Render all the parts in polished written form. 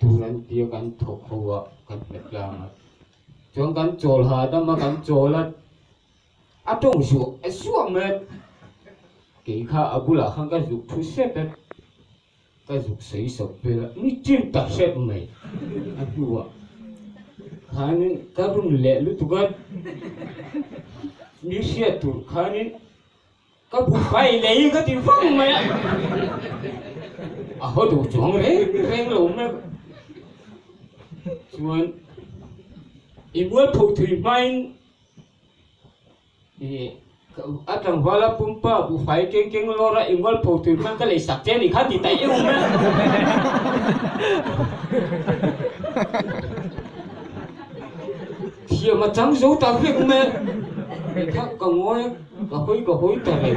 turan dia kan thok hoa kan petlang chuan kan chol ha dama kan cholat atong su suam met ke kha abula khang ka zuk thu set ka zuk sei sok pela ni chin ta set mai abuwa khanin ka run le lu tu ga ni sia tu khanin ka bu fai le ka ti phong mai à hơi đủ chuông đấy rèn lùm đấy chuan im muốn phụ thủy mai thì ở trong hoa la pumpa bu phải keng keng lo ra im muốn phụ thủy mai cái này sạch thế này khác thì tại yêu mà thì mà chẳng dấu ta biết mà khác còn ngồi có hối ta này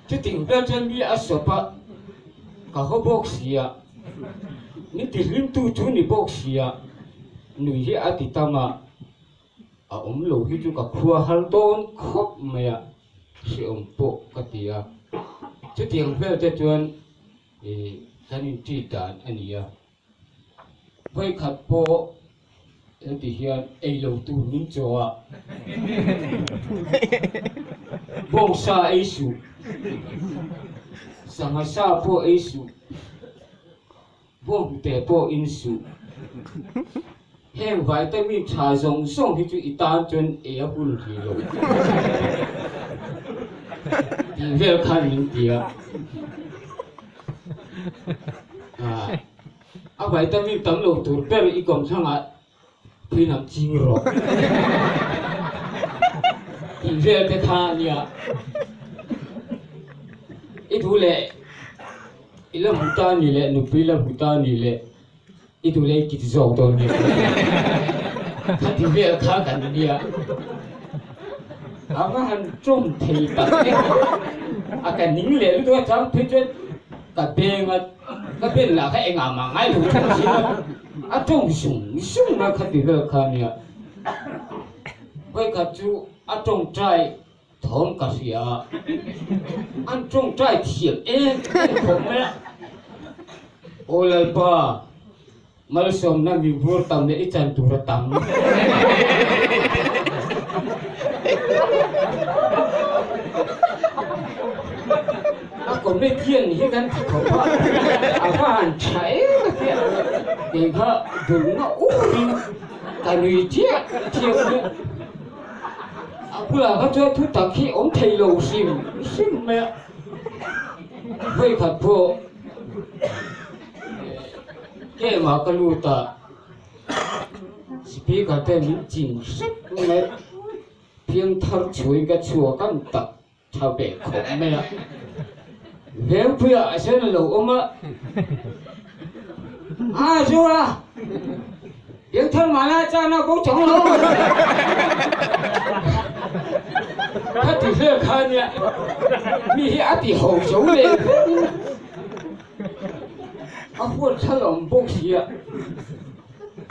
chứ tình ra chân bi ở sập cả họ boxia ni ti lim tu chu ni boxia nui hi ati tama a lo hi chu ka khua hal ton khop maya si po katia chu tiang vel te chuan kanin ti dan ania vai khat po ti hian ei lo tu nin choa bongsa ei su sanga sa po isu bom te po insu hem vitamin cha zong song hi chu itan chun e hul hi lo di vel khan min tia a vitamin tam lo tur per i kom changa phinam ching ro di vel te kha nia itu le ila butani le nupila butani le itu le kit zong to ni khati ve kha kan dia ava han chom thei ta aka ning le lu to chang phe che ka be la ka enga ma ngai lu chi a chong sung na khati ve kha ni vai ka chu a chong trai thom ka sia an trong trai thiệp không mẹ olal pa mal som na mi bur tam ne ichan tu ra tam ako me kien hi kan ko pa avan chai ke ga dul na uri kanui thiệp Pula ka cho thu tak khi ông thầy lầu sim mẹ với thật po cái mà cái lu ta speaker tên mình chỉnh sắc mẹ phiên thar chui cái chùa căn tập thao bể khổ mẹ nếu bây giờ sẽ là lầu ông à chú à tiếng thân mà la cha nó cũng chống lâu他底下看呢，你阿弟好手嘞，阿我他拢不起啊，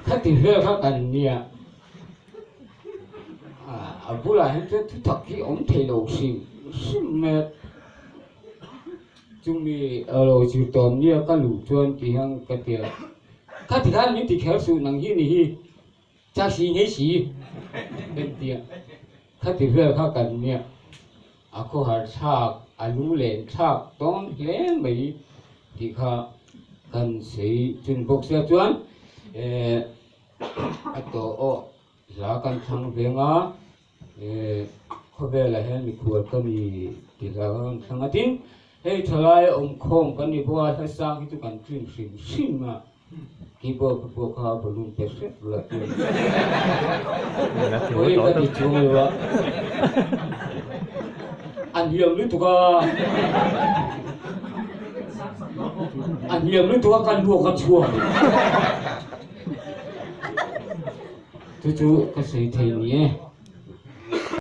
他底下他干呢，啊不然这他给我们推路是么？chúng mi ở chịu tóm nia các lũ chuan thì hang cái tiệt, các thì hắn những thì khéo sự năng hi nhi, cha xí nhảy xí, cái tiệt. Khát thì về khát cần nhỉ, ako har chak alu len chak tong len mấy thì khá cần sĩ chun bốc xe chuan, ato o giá cần thăng về ngã, có vẻ là hiện bị khuất cái gì thì giá cần thăng tin, hay trở lại ông không cái gì bữa hay sang cái tu cần chuyên xin mà Kibo ka belum perfect lah. Boleh kan dicoba. Andiam lu tu kan dua kan chua. Tu kasih thei ni